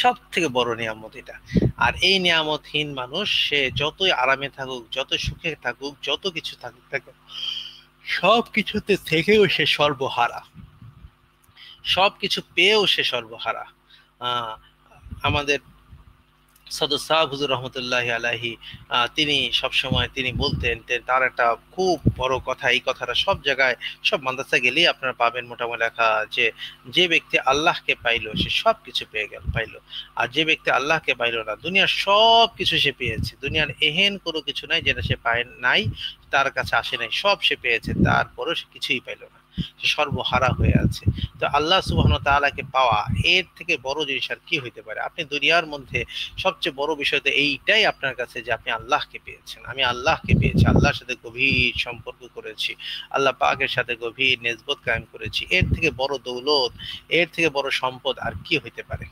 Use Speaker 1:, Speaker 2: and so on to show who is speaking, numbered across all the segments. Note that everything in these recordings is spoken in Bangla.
Speaker 1: সব থেকে বড় নিয়ামত এটা। আর এই নিয়ামতহীন মানুষ সে যতই আরামে থাকুক, যত সুখে থাকুক, যত কিছু থাকুক থাকুক, সব কিছুতে থেকেও সে সর্বহারা, সবকিছু পেয়েও সে সর্বহারা। আহ আমাদের সদর সাহেব হুজুর রহমতুল্লাহ আলাহি, তিনি সবসময় তিনি বলতেন যে তার একটা খুব বড় কথা, এই কথাটা সব জায়গায় সব মাদ্রাসা গেলেই আপনারা পাবেন মোটামুটি লেখা, যে যে ব্যক্তি আল্লাহকে পাইলো সে সব কিছু পেয়ে গেল পাইলো, আর যে ব্যক্তি আল্লাহকে পাইলো না দুনিয়ার সব কিছু সে পেয়েছে, দুনিয়ার এহেন কোনো কিছু নাই যেটা সে পায় নাই, তার কাছে আসে নাই, সব সে পেয়েছে, তারপরেও সে কিছুই পাইলো না, সে সর্বহারা হয়ে আছে। তো আল্লাহ সুবহানাহু ওয়া তাআলাকে পাওয়া, এর থেকে বড় জিনিস আর কি হইতে পারে? আপনি দুনিয়ার মধ্যে সবচেয়ে বড় বিষয় তো এইটাই আপনার কাছে, যে আপনি আল্লাহকে পেয়েছেন। আমি আল্লাহকে পেয়েছি, আল্লাহর সাথে গভীর সম্পর্ক করেছি, আল্লাহ পাকের সাথে গভীর নেসবত কায়েম করেছি, এর থেকে বড় দৌলত, এর থেকে বড় সম্পদ আর কি হইতে পারে?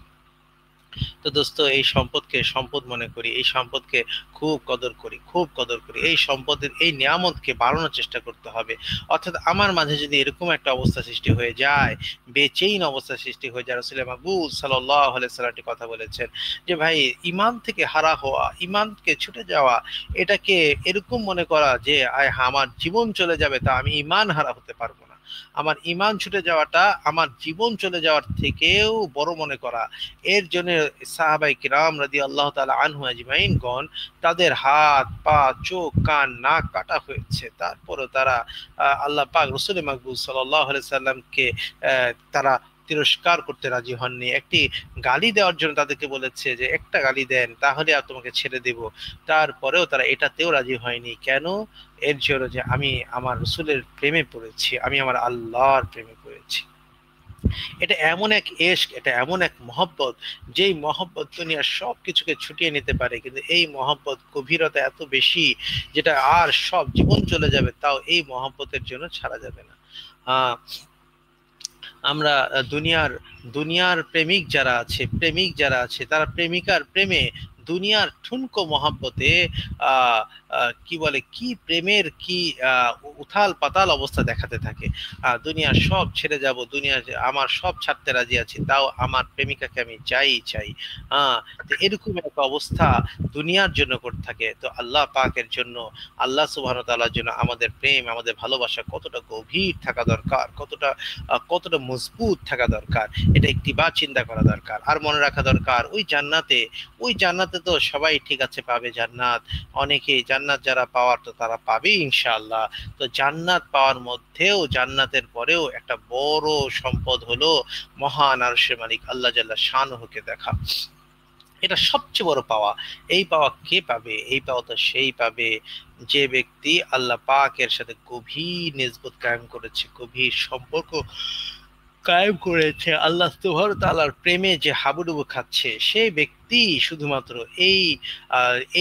Speaker 1: তো দোস্ত, এই সম্পদকে সম্পদ মনে করি, এই সম্পদকে খুব কদর করি, খুব কদর করি, এই সম্পদের এই নিয়ামতকে বাড়ানোর চেষ্টা করতে হবে। অর্থাৎ আমার মাঝে যদি এরকম একটা অবস্থা সৃষ্টি হয়ে যায়, বেচেইন অবস্থা সৃষ্টি হয়ে যায়, রাসূল মাকবুল সাল্লাল্লাহু আলাইহি সাল্লাম কথা বলেছেন যে ভাই, ইমান থেকে হারা হওয়া, ইমানকে ছুটে যাওয়া, এটাকে এরকম মনে করা যে আয় আমার জীবন চলে যাবে, তা আমি ইমান হারা হতে পারবো না, আমার ইমান ছুটে যাওয়াটা আমার জীবন চলে যাওয়ার থেকেও বড় মনে করা। এর জন্য সাহাবাই কিরাম রাদিয়াল্লাহু তাআলা আনহু আজমাইন গণ, তাদের হাত পা চোখ কান নাক কাটা হয়েছে, তারপরে তারা আল্লাহ পাক রাসূল মাকবুল সাল্লাল্লাহু আলাইহি সাল্লামকে তারা তিরস্কার করতে রাজি হননি। একটি গালি দেওয়ার জন্য তাদেরকে বলেছে যে একটা গালি দেন তাহলে আর তোমাকে ছেড়ে দেব, তারপরেও তারা এটাতেও রাজি হয়নি। কেন? এর জন্য যে আমি আমার রসুলের প্রেমে পড়েছি, আমি আমার আল্লাহর প্রেমে পড়েছি। এটা এমন এক এশক, এটা এমন এক মহব্বত, যেই মহব্বত দুনিয়ার সব কিছুকে ছুটিয়ে নিতে পারে, কিন্তু এই মহব্বত গভীরতা এত বেশি, যেটা আর সব জীবন চলে যাবে তাও এই মহব্বতের জন্য ছাড়া যাবে না। আহ আমরা দুনিয়ার দুনিয়ার প্রেমিক যারা আছে, প্রেমিক যারা আছে, তারা প্রেমিকার প্রেমে, দুনিয়ার ঠুনকো মহাব্বতে আহ কি বলে, কি প্রেমের কি আহ উথাল পাতাল অবস্থা দেখাতে থাকে। দুনিয়ার সব ছেড়ে যাব, দুনিয়া আমার সব ছাড়তে রাজি আছি, তাও আমার প্রেমিকাকে আমি চাই চাই। তো এরকম একটা অবস্থা দুনিয়ার জন্য করতে থাকে। তো আল্লাহ পাকের জন্য, আল্লাহ সুবহানাহু ওয়া তাআলার জন্য আমাদের প্রেম, আমাদের ভালোবাসা কতটা গভীর থাকা দরকার, কতটা মজবুত থাকা দরকার, এটা একটিবার চিন্তা করা দরকার। আর মনে রাখা দরকার, ওই জান্নাতে তো সবাই ঠিক আছে পাবে জান্নাত, অনেকেই জান্নাত যারা পাওয়ার তো তারা পাবে ইনশাআল্লাহ। তো জান্নাত পাওয়ার মধ্যেও, জান্নাতের পরেও একটা বড় সম্পদ হলো মহান আরশের মালিক আল্লাহ জাল্লা শানহুকে দেখা। এটা সবচেয়ে বড় পাওয়া। এই পাওয়া কে পাবে? এই পাওয়া তো সেই পাবে যে ব্যক্তি আল্লাহ পাকের সাথে গভীর নিসবত কায়েম করেছে, গভীর সম্পর্ক কায়েম করেছে, আল্লাহ সুবহানাহু ওয়া তাআলার প্রেমে যে হাবুডুবু খাচ্ছে, সেই ব্যক্তি শুধুমাত্র এই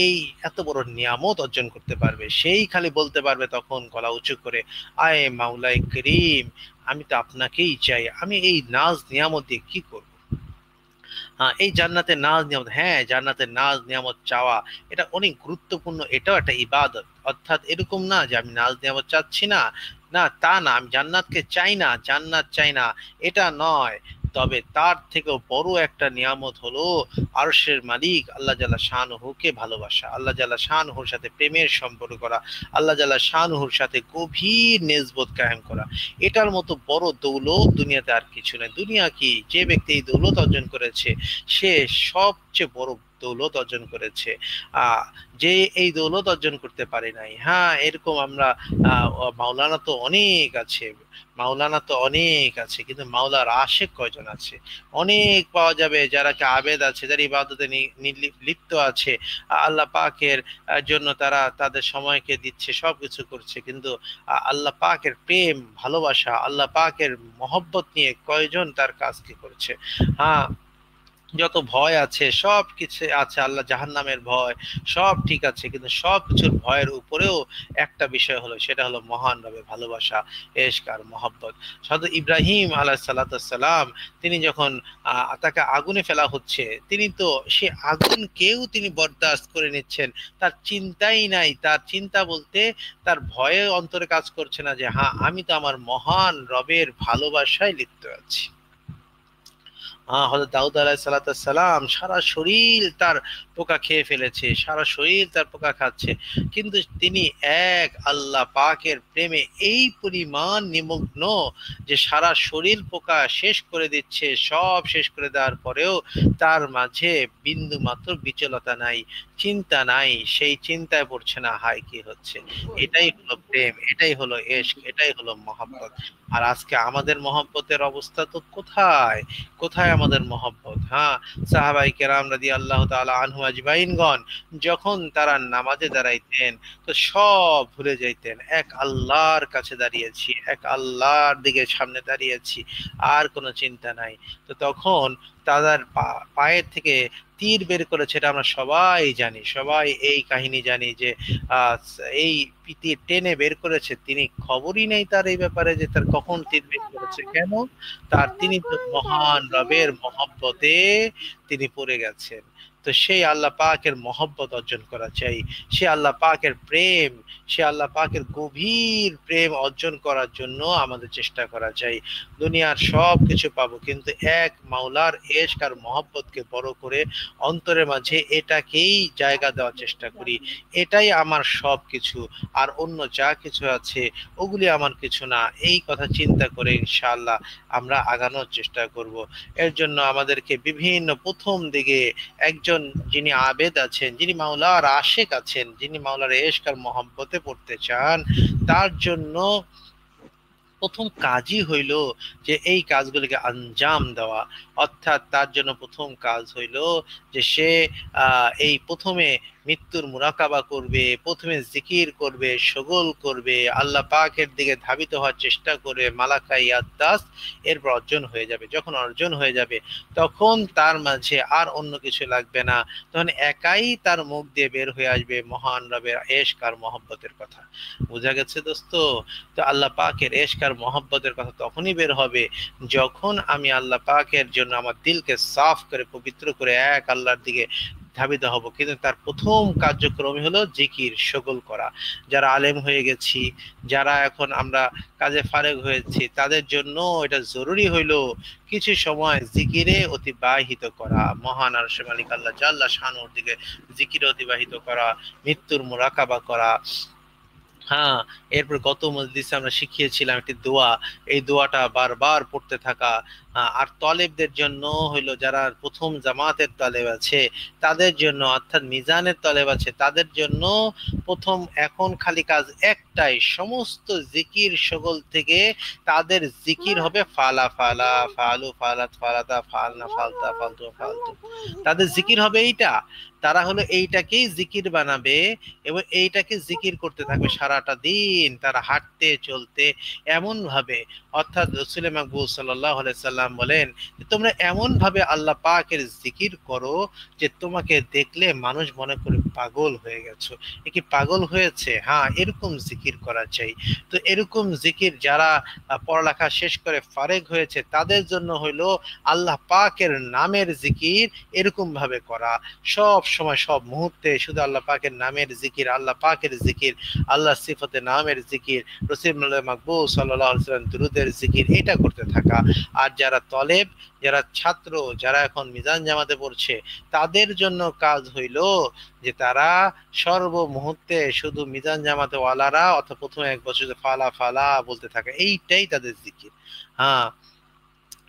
Speaker 1: এই এত বড় নিয়ামত অর্জন করতে পারবে। সেই খালি বলতে পারবে তখন গলা উঁচু করে, আয় মাওলাই করিম, আমি তো আপনাকেই চাই, আমি এই নাজ নিয়ামত দিয়ে কি করব? এই জান্নাতের নাজ নিয়ামত, হ্যাঁ জান্নাতের নাজ নিয়ামত চাওয়া, এটা অনেক গুরুত্বপূর্ণ, এটাও একটা ইবাদত। অর্থাৎ এরকম না যে আমি নাজ নিয়ামত চাচ্ছি না, না তা না, আমি জান্নাতকে চাই না, জান্নাত চাই না, এটা নয়। তবে তার থেকেও বড় একটা নিয়ামত হলো আরশের মালিক আল্লাহ জাল্লা শানহুকে ভালোবাসা, আল্লাহ জাল্লা শানহুর সাথে প্রেমের সম্পর্ক করা, আল্লাহ জাল্লা শানহুর সাথে গভীর নেসবত কায়েম করা। এটার মতো বড় দৌলত দুনিয়াতে আর কিছু নেই। দুনিয়া কি, যে ব্যক্তি এই দৌলত অর্জন করেছে সে সবচেয়ে বড় দৌলত অর্জন করেছে। আহ যে এই দৌলত অর্জন করতে পারে নাই, হ্যাঁ এরকম আমরা মাওলানা তো অনেক আছে, মাওলানা তো অনেক আছে, কিন্তু মাওলার আশেক কয়জন আছে? অনেক পাওয়া যাবে যারা কি আবেদ আছে, যারা ইবাদতে লিপ্ত আছে, আল্লাহ পাকের জন্য তারা তাদের সময়কে দিচ্ছে, সবকিছু করছে, কিন্তু আল্লাহ পাকের প্রেম ভালোবাসা, আল্লাহ পাকের মহব্বত নিয়ে কয়জন তার কাজকে করছে? হ্যাঁ, যত ভয় আছে সব কিছু আছে, আল্লাহ জাহান্নামের ভয়, সব ঠিক আছে, কিন্তু সব কিছুর ভয়ের উপরেও একটা বিষয় হলো, সেটা হলো মহান রবে ভালোবাসা, এশক আর মহব্বত। সাধু ইব্রাহিম আলাইহিসসালাম, তিনি যখন তাকে আগুনে ফেলা হচ্ছে, তিনি তো সে আগুনকেও তিনি বরদাস্ত করে নিচ্ছেন, তার চিন্তাই নাই, তার চিন্তা বলতে তার ভয়ে অন্তরে কাজ করছে না যে হ্যাঁ আমি তো আমার মহান রবের ভালোবাসায় লিপ্ত আছি। হযরত দাউদ আলাইহিস সালাম সারা শরীর তার পোকা খেয়ে ফেলেছে, সারা শরীর তার পোকা খাচ্ছে, কিন্তু তিনি এক আল্লাহ পাকের প্রেমে এই পরিমাণ নিমগ্ন যে সারা শরীর পোকা শেষ করে দিচ্ছে, সব শেষ করে দেওয়ার পরেও তার মাঝে বিন্দু মাত্র বিচলতা নাই, চিন্তা নাই, সেই চিন্তায় পড়ছে না হায় কি হচ্ছে। এটাই হলো প্রেম, এটাই হলো ইশক, এটাই হলো মহব্বত। আর আজকে আমাদের মহব্বতের অবস্থা তো কোথায়, কোথায় আমাদের মহব্বত? হ্যাঁ, সাহাবাই কেরাম রাদিয়াল্লাহু তাআলা আনহু আজমাইনগণ যখন তারা নামাজে দাঁড়াইতেন তো সব ভুলে যাইতেন, এক আল্লাহর কাছে দাঁড়িয়েছি, এক আল্লাহর দিকে সামনে দাঁড়িয়েছি, আর কোনো চিন্তা নাই। তো তখন তাদের পায়ের থেকে তীর বের করেছে, এটা আমরা সবাই জানি, সবাই এই কাহিনী জানি যে আহ, এই তীর টেনে বের করেছে, তিনি খবরই নেই তার এই ব্যাপারে যে তার কখন তীর বের করেছে, কেন? তার তিনি তো মহান রবের মহব্বতে তিনি পড়ে গেছেন। তো সেই আল্লাহ পাকের মহব্বত অর্জন করা চাই, সে আল্লাহ পাকের প্রেম, সে আল্লাহ পাকের গভীর প্রেম অর্জন করার জন্য আমাদের চেষ্টা করা চাই। দুনিয়ার সব কিছু পাবো, কিন্তু এক মাওলার এশক আর মহব্বতকে বড় করে অন্তরের মাঝে এটাকেই জায়গা দেওয়ার চেষ্টা করি, এটাই আমার সব কিছু, আর অন্য যা কিছু আছে ওগুলি আমার কিছু না, এই কথা চিন্তা করে ইনশাআল্লাহ আমরা আগানোর চেষ্টা করব। এর জন্য আমাদেরকে বিভিন্ন প্রথম দিকে একজন যিনি আবেদ আছেন, যিনি মাওলার আশেক আছেন, যিনি মাওলার এশক আর মহব্বতে পড়তে চান, তার জন্য প্রথম কাজই হইল যে এই কাজগুলিকে আঞ্জাম দেওয়া। অর্থাৎ তার জন্য প্রথম কাজ হইল যে সে এই প্রথমে মৃত্যুর মুরাকাবা করবে, প্রথমে জিকির করবে, শগল করবে, আল্লাহ পাকের দিকে ধাবিত হওয়ার চেষ্টা করে মালাকা ইয়াদ্দাস, এরপর অর্জন হয়ে যাবে। যখন অর্জন হয়ে যাবে তখন তার মাঝে আর অন্য কিছু লাগবে না, তখন একাই তার মুখ দিয়ে বের হয়ে আসবে মহান রবের এশক আর মহব্বতের কথা। বোঝা গেছে দোস্ত? তো আল্লাহ পাকের এশক আর মহব্বতের কথা তখনই বের হবে যখন আমি আল্লাহ পাকের জন্য আমার দিলকে সাফ করে পবিত্র করে এক আল্লাহর দিকে ধাবিত হব। কিন্তু তার প্রথম কার্যক্রমই হলো জিকির, শগল করা। যারা আলেম হয়ে গেছি, যারা এখন আমরা কাজে ফারেগ হয়েছি, তাদের জন্য এটা জরুরি হইলো কিছু সময় জিকিরে অতিবাহিত করা, মহান আরশের মালিক আল্লাহ জাল্লা শানুর দিকে জিকিরে অতিবাহিত করা, মৃত্যুর মুরাকাবা করা। হ্যাঁ, এরপর গত মজলিসে আমরা শিখিয়েছিলাম একটি দোয়া, এই দোয়াটা বারবার পড়তে থাকা। আর তলেবদের জন্য হইলো যারা প্রথম জামাতের তলেব আছে তাদের জন্য, অর্থাৎ মিজানের তলেব আছে তাদের জন্য প্রথম এখন খালি কাজ একটাই, সমস্ত জিকির শগল থেকে তাদের জিকির হবে ফালা ফালা, ফালু ফালাত ফালাতা, ফালনা ফালতা, ফালতু ফালতু, তাদের জিকির হবে এইটা। তারা হলো এইটাকেই জিকির বানাবে এবং এইটাকে জিকির করতে থাকবে সারাটা দিন, তারা হাঁটতে চলতে এমন ভাবে। অর্থাৎ রাসূল মাকবুল সাল্লাল্লাহু আলাইহি সাল্লাম বলেন যে তোমরা এমন ভাবে আল্লাহ পাকের জিকির করো যে তোমাকে দেখলে মানুষ মনে করে পাগল হয়ে গেছো। এ কি পাগল হয়েছে? হ্যাঁ, এরকম জিকির করা চাই। তো এরকম জিকির যারা পড়ালেখা শেষ করে ফারেগ হয়েছে তাদের জন্য হইলো আল্লাহ পাকের নামের জিকির এরকম ভাবে করা, সব সময় সব মুহূর্তে শুধু আল্লাহ পাকের নামের জিকির, আল্লাহ পাকের জিকির, আল্লাহ সিফতে নামের জিকির, রসুল মাকবুল সাল্লাল্লাহু আলাইহি ওয়াসাল্লাম দুরূদের জিকির, এটা করতে থাকা। আর যারা তলেব, যারা ছাত্র, যারা এখন মিজান জামাতে পড়ছে তাদের জন্য কাজ হইল যে তারা সর্ব মুহূর্তে শুধু মিজান জামাতে ওয়ালারা অর্থাৎ প্রথম এক বছর ফালা ফালা বলতে থাকে, এইটাই তাদের জিকির। হ্যাঁ,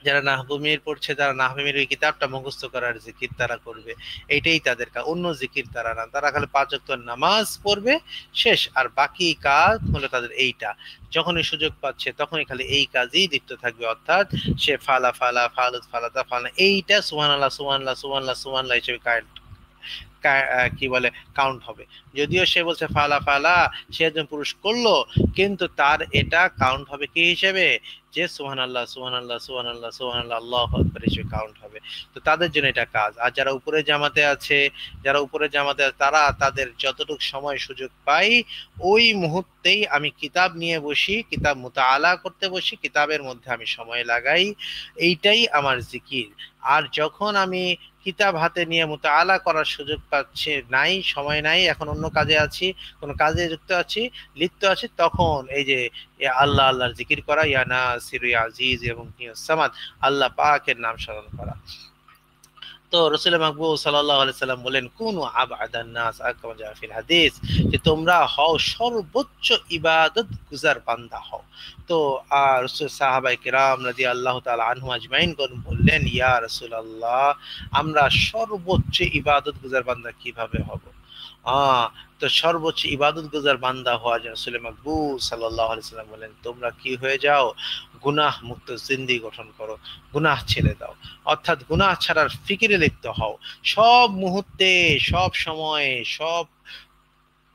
Speaker 1: যারা নাহবুমির পড়ছে, যারা নাহবুমির ওই কিতাবটা মুখস্থ করার জিকির তারা করবে, এইটাই তাদের কাজ, অন্য জিকির তারা না। তারা খালি 5 ওয়াক্ত নামাজ পড়বে, শেষ। আর বাকি কাজ হলো তাদের এইটা, যখনই সুযোগ পাচ্ছে তখনই খালি এই কাজেই লিপ্ত থাকবে। অর্থাৎ সে ফালা ফালা, ফালুত ফালাতা, ফালা, এইটা সুবহানাল্লাহ সুবহানাল্লাহ সুবহানাল্লাহ সুবহানাল্লাহ হিসেবে কি বলে কাউন্ট হবে। যদিও সে বলছে ফালা ফালা, সে একজন পুরুষ করলো, কিন্তু তার এটা কাউন্ট হবে কি হিসেবে, যে সুবহানাল্লাহ সুবহানাল্লাহ সুবহানাল্লাহ সুবহানাল্লাহ আল্লাহু আকবার হিসেবে কাউন্ট হবে। তো তাদের জন্য এটা কাজ। আর যারা উপরে জামাতে আছে, যারা উপরে জামাতে আছে তারা তাদের যতটুকু সময় সুযোগ পাই ওই মুহূর্তেই আমি কিতাব নিয়ে বসি, কিতাব মুতাআলা করতে বসি, কিতাবের মধ্যে আমি সময় লাগাই, এইটাই আমার জিকির। আর যখন আমি কিতাব হাতে নিয়ে মুতাআলা করার সুযোগ পাচ্ছে নাই, সময় নাই, এখন অন্য কাজে আছি, কোন কাজে যুক্ত আছি, লিপ্ত আছি, তখন এই যে আল্লাহ আল্লাহর জিকির করা, ইয়া নাসির ইয়া আজিজ এবং ইয়া সামাদ, আল্লাহ পাকের নাম স্মরণ করা। তো রসুল মাকবুল সাল্লাল্লাহু আলাইহি সাল্লাম বলেন, কুনু আবআদান নাস কামা জা ফিল হাদিস, যে তোমরা হও সর্বোচ্চ ইবাদত গুজার বান্দা হও। তো রসুল সাহাবায়ে কেরাম রাদিয়াল্লাহু তাআলা আনহুম আজমাইন বললেন, ইয়া রাসূলুল্লাহ, আমরা সর্বোচ্চ ইবাদত গুজার বান্দা কিভাবে হব? তো সর্বোচ্চ ইবাদত গুজার বান্দা হওয়ার জন্য রাসূল মাকবুল সাল্লাল্লাহু আলাইহি সাল্লাম বলেন, তোমরা কি হয়ে যাও, গুনাহ মুক্ত জিন্দেগি গঠন করো, গুনাহ ছেড়ে দাও, অর্থাৎ গুনাহ ছাড়ার ফিকিরে লিপ্ত হও। সব মুহূর্তে, সব সময়ে, সব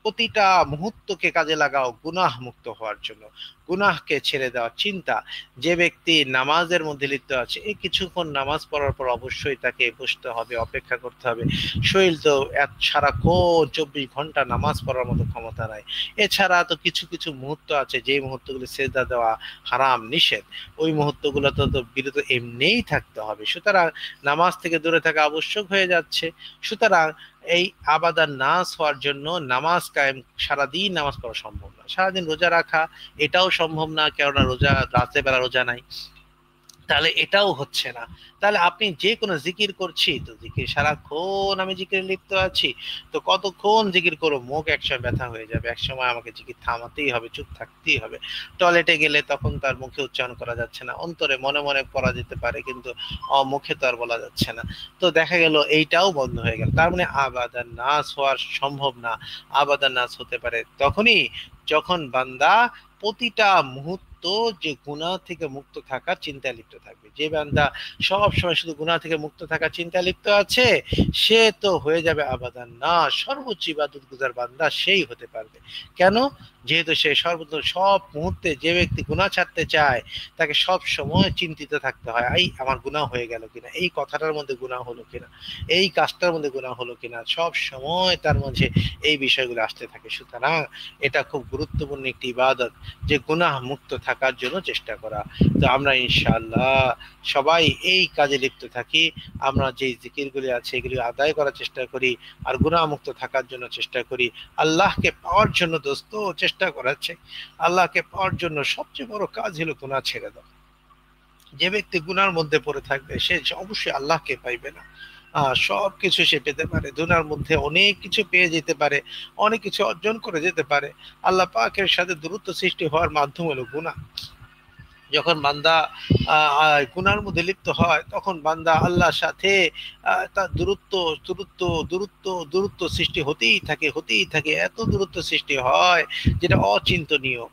Speaker 1: প্রতিটা মুহূর্তকে কাজে লাগাও গুনাহ মুক্ত হওয়ার জন্য, গুনাহকে ছেড়ে দেওয়ার চিন্তা। যে ব্যক্তি নামাজের মধ্যে লিপ্ত আছে, এই কিছুক্ষণ নামাজ পড়ার পর অবশ্যই তাকে বসতে হবে, অপেক্ষা করতে হবে। শরীর তো সারাক্ষণ 24 ঘন্টা নামাজ পড়ার মতো ক্ষমতা নাই। এছাড়া তো কিছু কিছু মুহূর্ত আছে, যে মুহূর্তগুলো সেজদা দেওয়া হারাম, নিষেধ, ওই মুহূর্তগুলো তো বিরত এমনিই থাকতে হবে। সুতরাং নামাজ থেকে দূরে থাকা আবশ্যক হয়ে যাচ্ছে। সুতরাং এই আবাদান নাস হওয়ার জন্য নামাজ কায়েম, সারাদিন নামাজ পড়া সম্ভব না, সারাদিন রোজা রাখা এটাও সম্ভব না, কেননা রোজা রাতের বেলা রোজা নাই, তাহলে এটাও হচ্ছে না। তাহলে আপনি যে কোনো জিকির করছি, তো জিকির সারাক্ষণ আমি জিকিরে লিপ্ত আছি, তো কতক্ষণ জিকির করো, মুখ একসময় ব্যথা হয়ে যাবে, একসময় আমাকে জিকির থামাতেই হবে, চুপ থাকতেই হবে। টয়লেটে গেলে তখন তার মুখে উচ্চারণ করা যাচ্ছে না, অন্তরে মনে মনে পড়া যেতে পারে, কিন্তু মুখে তো আর বলা যাচ্ছে না। তো দেখা গেল এইটাও বন্ধ হয়ে গেল। তার মানে আবাদান নাস হওয়ার সম্ভব না। আবাদান নাস হতে পারে তখনই যখন বান্দা প্রতিটা মুহূর্ত যে গুনাহ থেকে মুক্ত থাকার চিন্তায় লিপ্ত থাকবে। যে বান্দা সব সময় শুধু গুনাহ থেকে মুক্ত থাকার চিন্তায় লিপ্ত আছে, সে তো হয়ে যাবে আবাদান না, সর্বোচ্চ ইবাদত গুজার বান্দা সেই হতে পারবে। কেন? যেহেতু সে সর্বত্র সব মুহূর্তে, যে ব্যক্তি গুনাহ ছাড়তে চায় তাকে সব সময় চিন্তিত থাকতে হয়, এই আমার গুনাহ হয়ে গেল কিনা, এই কথাটার মধ্যে গুনাহ হলো কিনা, এই কাজটার মধ্যে গুনাহ হলো কিনা, সব সময় তার মধ্যে এই বিষয়গুলো আসতে থাকে। সুতরাং এটা খুব গুরুত্বপূর্ণ একটি ইবাদত, যে গুনাহ মুক্ত থাকার জন্য চেষ্টা করা। তো আমরা ইনশাআল্লাহ সবাই এই কাজে লিপ্ত থাকি, আমরা যে জিকিরগুলি আছে এগুলি আদায় করার চেষ্টা করি, আর গুনাহ মুক্ত থাকার জন্য চেষ্টা করি। আল্লাহকে পাওয়ার জন্য দোস্ত চেষ্টা করাচ্ছে, আল্লাহকে পাওয়ার জন্য সবচেয়ে বড় কাজ হলো গুনাহ ছেড়ে দাও। যে ব্যক্তি গুনার মধ্যে পড়ে থাকবে সে অবশ্যই আল্লাহকে পাইবে না। সব কিছু সে পেতে পারে, দুনিয়ার মধ্যে অনেক কিছু পেয়ে যেতে পারে, অনেক কিছু অর্জন করে যেতে পারে। আল্লাহ পাকের সাথে দূরত্ব সৃষ্টি হওয়ার মাধ্যম হলো গুনাহ। যখন বান্দা গুনার মধ্যে লিপ্ত হয়, তখন বান্দা আল্লাহর সাথে তার দূরত্ব দূরত্ব দূরত্ব দূরত্ব সৃষ্টি হতেই থাকে, হতেই থাকে, এত দূরত্ব সৃষ্টি হয় যেটা অচিন্তনীয়।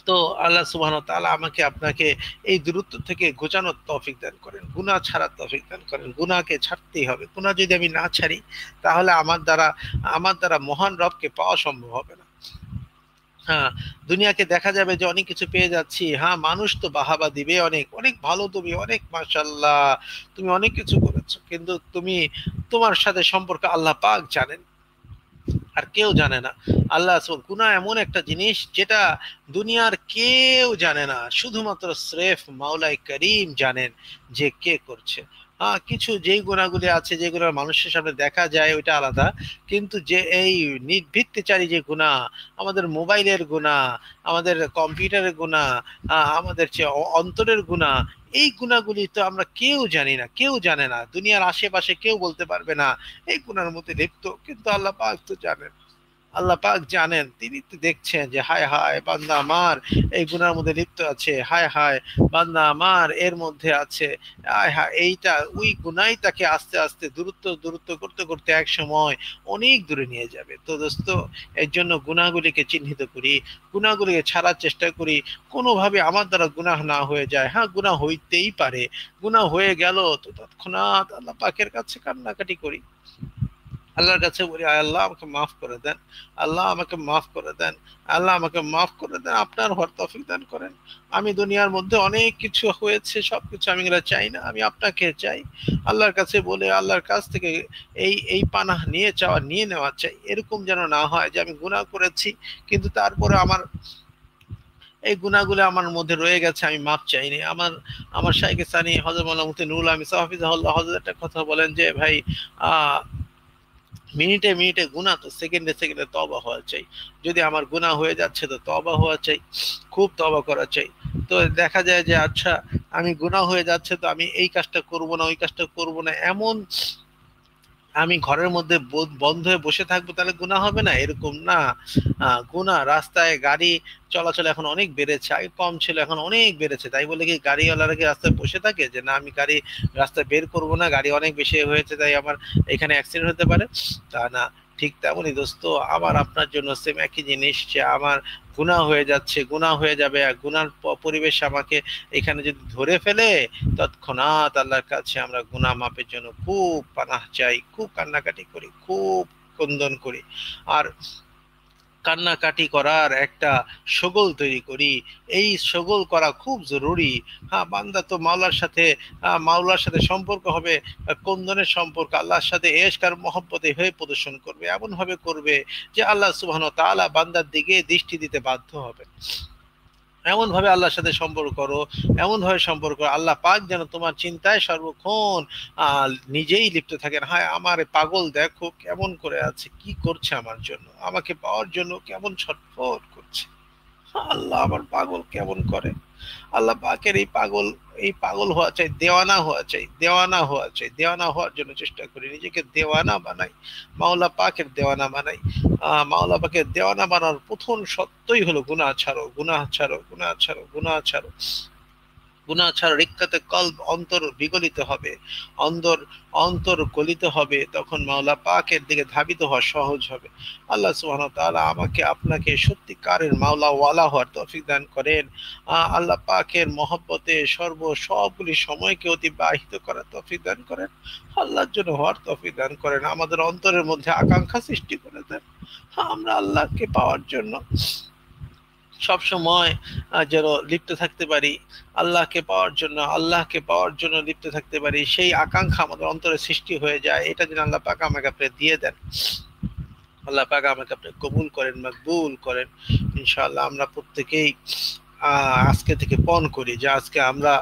Speaker 1: তো আল্লাহ সুবহানাহু ওয়া তাআলা আমাকে আপনাকে এই দূরত্ব থেকে ঘোচানোর তৌফিক দান করেন, গুনাহ ছাড়ার তৌফিক দান করেন। গুনাহকে ছাড়তেই হবে। গুনাহ যদি আমি না ছাড়ি, তাহলে আমার দ্বারা মহান রবকে পাওয়া সম্ভব হবে না। হ্যাঁ, দুনিয়াকে দেখা যাবে যে অনেক কিছু পেয়ে যাচ্ছি, হ্যাঁ মানুষ তো বাহাবা দিবে, অনেক অনেক ভালো, তুমি অনেক মাশাআল্লাহ, তুমি অনেক কিছু করেছো, কিন্তু তোমার সাথে সম্পর্ক আল্লাহ পাক জানেন, আর কেউ জানে না। গুনাহ এমন একটা জিনিস যেটা দুনিয়ার কেউ জানে না, শুধুমাত্র স্রেফ মাওলাই করিম জানেন যে কে করছে। কিছু যেই গুণাগুলি আছে, যেগুলো মানুষের সামনে দেখা যায় ওইটা আলাদা, কিন্তু যে এই নির্বৃত্তিচারী যে গুনাহ, আমাদের মোবাইলের গুনাহ, আমাদের কম্পিউটারের গুনাহ, আমাদের যে অন্তরের গুনাহ, এই গুণাগুলি তো আমরা কেউ জানি না, কেউ জানে না, দুনিয়ার আশেপাশে কেউ বলতে পারবে না এই গুনার মধ্যে লিপ্ত, কিন্তু আল্লাহ পাক তো জানেন। আল্লাহ পাক জানেন, তিনি তো দেখছেন যে হায় হায় বান্দা আমার এই গুনার মধ্যে লিপ্ত আছে, হায় হায় বান্দা আমার এর মধ্যে আছে, হায় হায়, এইটা ওই গুনাই তাকে আস্তে আস্তে দূরত্ব দূরত্ব করতে করতে এক সময় অনেক দূরে নিয়ে যাবে। তো দোস্ত, এর জন্য গুনাহগুলিকে চিহ্নিত করি, গুনাহগুলিকে ছাড়ার চেষ্টা করি, কোনোভাবে আমার দ্বারা গুনাহ না হয়ে যায়। হ্যাঁ, গুনাহ হইতেই পারে, গুনাহ হয়ে গেল তো তৎক্ষণাৎ আল্লাহ পাকের কাছে কান্নাকাটি করি, আল্লাহর কাছে বলি, আল্লাহ আমাকে মাফ করে দেন, আল্লাহ আমাকে মাফ করে দেন, আল্লাহ আমাকে মাফ করে দেন, আপনার হওয়ার তৌফিক দান করেন। আমি দুনিয়ার মধ্যে অনেক কিছু হয়েছে, সবকিছু আমি এগুলো চাই না, আমি আপনাকে চাই। আল্লাহর কাছে বলে আল্লাহর কাছ থেকে এই পানাহ নিয়ে নেওয়া চাই। এরকম যেন না হয় যে আমি গুনাহ করেছি, কিন্তু তারপরে আমার এই গুনাহগুলো আমার মধ্যে রয়ে গেছে, আমি মাপ চাইনি। আমার শাইখে সানি হযরত মাওলানা মুফতি নুরুল আমিন হাফিজাহুল্লাহ হযরত একটা কথা বলেন যে ভাই, মিনিটে মিনিটে গুনাহ তো সেকেন্ডে সেকেন্ডে তওবা হওয়া চাই। যদি আমার গুনাহ হয়ে যাচ্ছে তো তওবা হওয়া চাই, খুব তওবা করা চাই। তো দেখা যায় যে আচ্ছা আমি গুনাহ হয়ে যাচ্ছে তো আমি এই কাজটা করব না, ওই কাজটা করব না, এমন আমি ঘরের মধ্যে বন্ধ হয়ে বসে থাকবো তাহলে গুনাহ হবে না, এরকম না। গুনাহ, রাস্তায় গাড়ি চলাচল এখন অনেক বেড়েছে, আগে কম ছিল, এখন অনেক বেড়েছে। তাই বলে কি গাড়িওয়ালারা কি রাস্তায় বসে থাকে যে না আমি গাড়ি রাস্তায় বের করব না, গাড়ি অনেক বেশি হয়েছে তাই আমার এখানে অ্যাক্সিডেন্ট হতে পারে? তা না। ঠিক তেমনই দোস্ত, আমার আপনার জন্য সেম একই জিনিস, যে আমার গুনাহ হয়ে যাচ্ছে, গুনাহ হয়ে যাবে, আর গুনার পরিবেশ আমাকে এখানে যদি ধরে ফেলে, তৎক্ষণাৎ আল্লাহর কাছে আমরা গুনাহ মাপের জন্য খুব পানাহ চাই, খুব কান্নাকাটি করি, খুব ক্রন্দন করি। আর কান্নাকাটি করার একটা শগল তৈরি করি। এই শগল করা খুব জরুরি। হ্যাঁ, বান্দা তো মাওলার সাথে সম্পর্ক হবে, ক্রন্দনের সম্পর্ক আল্লাহর সাথে এশক আর মহব্বতে হয়ে প্রদর্শন করবে, এমন ভাবে করবে যে আল্লাহ সুবহানাহু ওয়া তাআলা বান্দার দিকে দৃষ্টি দিতে বাধ্য হবে। এমন ভাবে আল্লাহর সাথে সম্পর্ক করো, এমন ভাবে সম্পর্ক করো, আল্লাহ পাক যেন তোমার চিন্তায় সর্বক্ষণ নিজেই লিপ্ত থাকেন। হায় আমার পাগল দেখো কেমন করে আছে, কি করছে আমার জন্য, আমাকে পাওয়ার জন্য কেমন ছটফট করছে, আল্লাহ আমার পাগল কেমন করে। আল্লাহ পাকের এই পাগল হওয়া চাই, দেওয়ানা হওয়া চাই, দেওয়ানা হওয়া চাই। দেওয়ানা হওয়ার জন্য চেষ্টা করি, নিজেকে দেওয়ানা বানাই, মাওলা পাকের দেওয়ানা বানাই। মাওলা পাকের দেওয়ানা বানানোর প্রথম সত্যই হলো গুনাহ ছাড়ো, গুনাহ ছাড়ো, গুনাহ ছাড়ো, গুনাহ ছাড়ো। গুনাহ ছাড়া রিক্কাতে কলব, অন্তর বিগলিত হবে, অন্তর অন্তর গলিত হবে, তখন মাওলা পাকের দিকে ধাবিত হওয়া সহজ হবে। আল্লাহ সুবহানাহু ওয়া তাআলা আমাকে আপনাকে সত্যিকারের মাওলা ওয়ালা হওয়ার তৌফিক দান করেন। আল্লাহ পাকের মহব্বতে সবগুলি সময়কে অতিবাহিত করার তৌফিক দান করেন। আল্লাহর জন্য হওয়ার তৌফিক দান করেন। আমাদের অন্তরের মধ্যে আকাঙ্ক্ষা সৃষ্টি করে দেন, আমরা আল্লাহকে পাওয়ার জন্য সব সময় যেন লিপ্ত থাকতে পারি, আল্লাহকে পাওয়ার জন্য লিপ্ত থাকতে পারি, সেই আকাঙ্ক্ষা আমাদের অন্তরে সৃষ্টি হয়ে যায়। এটা যেন আল্লাহ পাক আমাকে আপনি দিয়ে দেন, আল্লাহ পাক আমাকে আপনি কবুল করেন, মকবুল করেন। ইনশাআল্লাহ আমরা প্রত্যেকেই আজকে থেকে পণ করি যে আজকে আমরা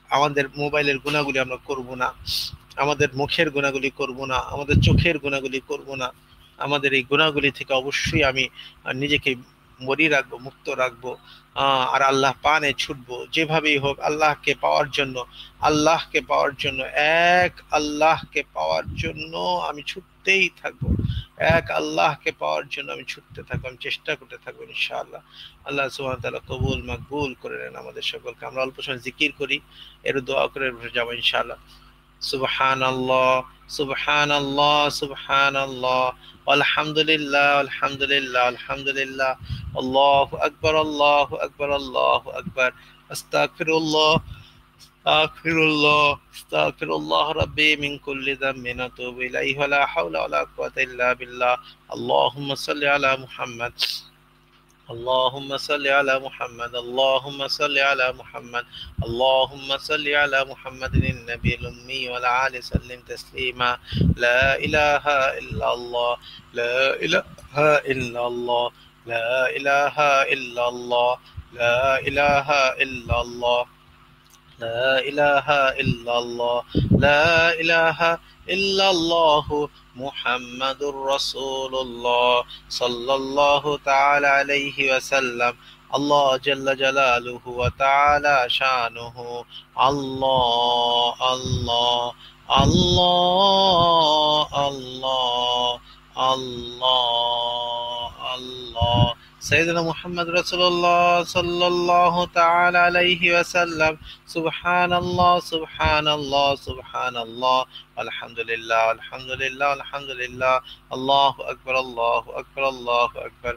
Speaker 1: আমাদের মোবাইলের গুণাগুলি আমরা করব না, আমাদের মুখের গুণাগুলি করব না, আমাদের চোখের গুণাগুলি করব না। আমাদের এই গুণাগুলি থেকে অবশ্যই আমি নিজেকে বরি রাখবো, মুক্ত রাখবো। আর আল্লাহ পানে ছুটবো যেভাবেই হোক, আল্লাহকে পাওয়ার জন্য, আল্লাহকে পাওয়ার জন্য, এক আল্লাহকে পাওয়ার জন্য আমি ছুটতেই থাকবো, এক আল্লাহকে পাওয়ার জন্য আমি ছুটতে থাকবো, আমি চেষ্টা করতে থাকবো ইনশাআল্লাহ। আল্লাহ সুবহানাহু ওয়া তাআলা কবুল মকবুল করে নেন আমাদের সকলকে। আমরা অল্প সময় জিকির করি, এর দোয়া করে যাবো ইনশাআল্লাহ। সুবহানাল্লাহ, সুবহানাল্লাহ, সুবহানাল্লাহ, আলহামদুলিল্লাহ, আলহামদুলিল্লাহ, আলহামদুলিল্লাহ, আল্লাহু আকবার, আল্লাহু আকবার, আল্লাহু আকবার, আস্তাগফিরুল্লাহ, আস্তাগফিরুল্লাহ, আস্তাগফিরুল্লাহ রাব্বি মিন কুল্লি যামবিন আতুবু ইলাইহি ওয়া লা হাওলা ওয়া লা কুওয়াতা ইল্লা বিল্লাহ। আল্লাহুম্মা সাল্লি আলা মুহাম্মাদ, اللهم صل على محمد، اللهم صل على محمد، اللهم صل على محمد النبي الأمي وعلى آله وسلم تسليما. لا إله إلا الله، لا إله إلا الله، لا إله إلا الله، لا إله إلا الله، لا إله إلا الله، لا إله إلا الله، محمد رسول الله صلى الله تعالى عليه وسلم. الله جل جلاله وتعالى شانه. الله الله الله الله الله الله سيدنا محمد رسول الله صلى الله تعالى عليه وسلم. سبحان الله، سبحان الله، سبحان الله، الحمد لله، الحمد لله، الحمد لله، الله أكبر، الله أكبر، الله أكبر.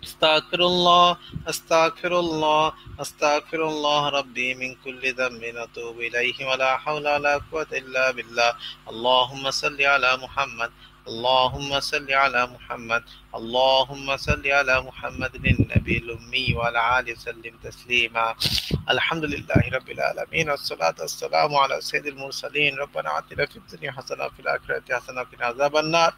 Speaker 1: استغفر الله، استغفر الله، استغفر الله ربي من كل ذنب أتوب إليه ولا حول ولا قوة إلا بالله. اللهم صل على محمد، اللهم صل على محمد، اللهم صل على محمد النبي الأمي وعلى آله وسلم تسليما. الحمد لله رب العالمين والصلاة والسلام على سيد المرسلين. ربنا آتنا في الدنيا حسنة وفي الآخرة حسنة وقنا عذاب النار.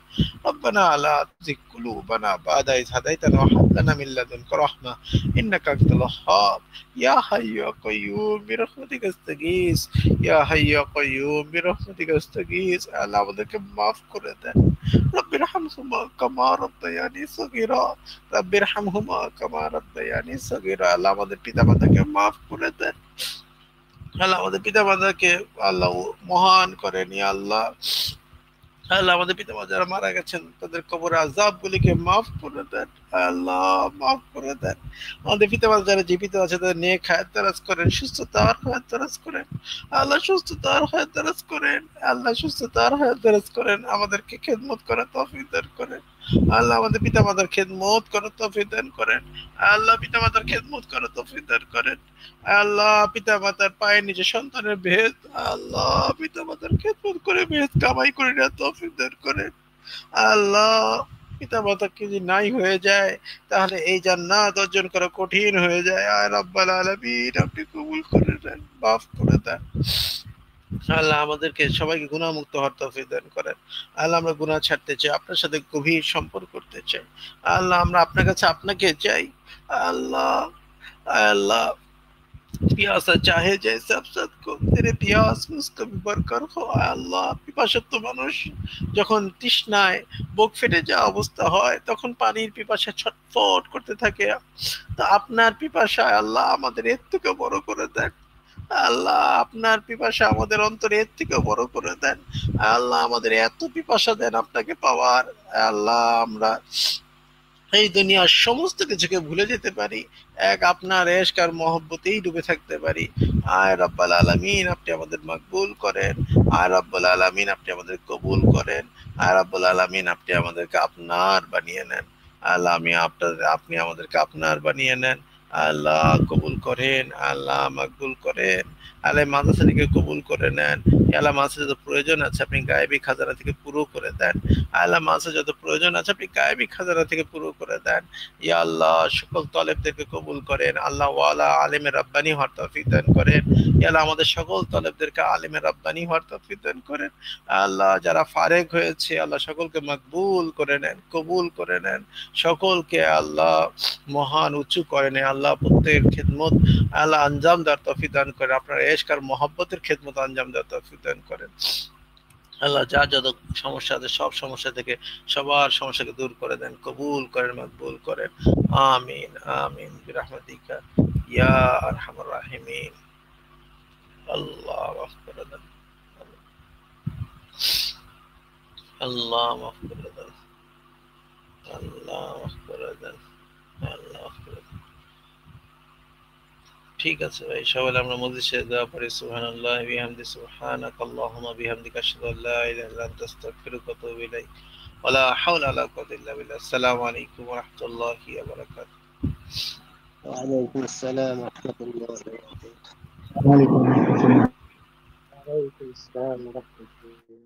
Speaker 1: ربنا لا تزغ قلوبنا بعد إذ هديتنا وهب لنا من لدنك رحمة إنك أنت الوهاب. يا حي يا قيوم برحمتك استغيث. يا حي يا قيوم برحمتك استغيث. আল্লাহ আমাদেরকে মাফ করে দেন। রব্বির হামহুমা কামা রাব্বায়ানি সগীরা। রব্বির হামহুমা কামা রাব্বায়ানি সগীরা। আল্লাহ আমাদের পিতামাতাকে মাফ করে দেন। আল্লাহ আমাদের পিতামাতাকে আল্লাহ মহান করেন। ইয়া আল্লাহ, আল্লাহ আমাদের পিতামাতা যারা মারা গেছেন তাদের কবরের আযাবগুলিকে মাফ করে দেন। আল্লাহ মাফ করে দেন। আমাদের পিতামাতা যারা জীবিত আছে তাদের নেক হায়াত দারাজ করেন, সুস্থতার হায়াত দারাজ করেন। আল্লাহ সুস্থতার হায়াত দারাজ করেন। আল্লাহ সুস্থতার হায়াত দারাজ করেন। আমাদেরকে খেদমত করার তৌফিক দান করেন। আল্লাহ আমাদের পিতামাতার খেদমত করার তৌফিক দান করেন। আল্লাহ পিতামাতার খেদমত করার তৌফিক দান করেন। আল্লাহ পিতামাতার পায়ের নিচে সন্তানের বেহেশত, আল্লাহ পিতামাতার খেদমত করে বেহেশত কামাই করে নেওয়ার তৌফিক দান করেন। আল্লাহ পিতামাতা যদি নাই হয়ে যায় তাহলে এই জান্নাত অর্জন করা কঠিন হয়ে যায়। আয় রাব্বাল আলামিন, আপনি কবুল করে নেন, মাফ করে দেন। আল্লাহ আমাদেরকে সবাইকে গুনাহমুক্ত হওয়ার তৌফিক দান করেন। আল্লাহ আমরা গুনাহ ছাড়তে চাই, আপনার সাথে গভীর সম্পর্ক করতে চাই। আল্লাহ আমরা আপনার কাছে আপনাকে চাই। আল্লাহ, আল্লাহ प्यासा चाहे जैसे अब सबको तेरे प्यास में उसको भी बरकर हो। আল্লাহ পিপাসার্ত মানুষ যখন তৃষ্ণায় বুক ফেটে যাওয়া অবস্থা হয় তখন পানির পিপাসা ছটফট করতে থাকে। তা আপনার পিপাসা আল্লাহ আমাদের এর থেকে বড় করে দেন। আল্লাহ আপনার পিপাসা আমাদের অন্তরে এর থেকে বড় করে দেন। আল্লাহ আমাদের এত পিপাসা দেন আপনাকে পাওয়ার। আল্লাহ আমরা এই দুনিয়ার সমস্ত কিছুকে ভুলে যেতে পারি, এক আপনার এশক আর মহব্বতেই ডুবে থাকতে পারি। আয় রব্বাল আলামিন, আপনি আমাদের মকবুল করেন। আয় রব্বাল আলামিন, আপনি আমাদের কবুল করেন। আয় রব্বাল আলামিন, আপনি আমাদেরকে আপনার বানিয়ে নেন। আল্লাহ আপনি আমাদেরকে আপনার বানিয়ে নেন। আল্লাহ কবুল করেন, আল্লাহ মকবুল করেন। আল্লাহ মাদ্রাসা থেকে কবুল করে নেন। আল্লাহ মাদ্রাসা যত প্রয়োজন আছে আপনি গায়েবী খাজানা থেকে পুরো করে দেন। আল্লাহ মাদ্রাসা যত প্রয়োজন আছে আপনি গায়েবী খাজানা থেকে পুরো করে দেন। ইয়া আল্লাহ সকল তলেবদেরকে কবুল করেন। আল্লাহ ওয়ালা আলেমে রাব্বানি হওয়ার তৌফিক দান করেন। ইয়া আল্লাহ আমাদের সকল তলেবদেরকে আলেমে রাব্বানি হওয়ার তৌফিক দান করেন। আল্লাহ যারা ফারেক হয়েছে আল্লাহ সকলকে মকবুল করে নেন, কবুল করে নেন। সকলকে আল্লাহ মহান উঁচু করে নেন। আল্লাহ প্রত্যেকের খেদমত আল্লাহ আঞ্জাম দেওয়ার তৌফিক দান করেন। আপনার এশক আর মহব্বতের খেদমত আঞ্জাম দেওয়ার তৌফিক দান করেন। আল্লাহ যা যত সমস্যা আছে সব সমস্যা থেকে সবার সমস্যাকে দূর করে দেন, কবুল করেন, মকবুল করেন। আমিন আমিন বিরহমাতিকা ইয়া আরহামার রাহিমিন। আল্লাহ মাফ করে দেন, আল্লাহ মাফ করে দেন, আল্লাহ মাফ করে দেন, আল্লাহ মাফ করে দেন। ঠিক আছে ভাই, সবাই আমরা মজলিসে দোয়া পড়ি। সুবহানাল্লাহি ওয়া বিহামদিহি, সুবহানাকাল্লাহুম্মা বিহামদিকা আশহাদু আল্লা ইলাহা ইল্লা আনতা আস্তাগফিরুকা ওয়া আতুবু ইলাইক। ওয়ালা হাওলা ওয়ালা কুওয়াতা ইল্লা বিল্লাহ। আসসালামু আলাইকুম ওয়া রাহমাতুল্লাহি ওয়া বারাকাতুহু।
Speaker 2: وعليكم السلام ورحمة الله وبركاته.
Speaker 3: وعليكم السلام.
Speaker 2: وعليكم السلام ورحمة الله.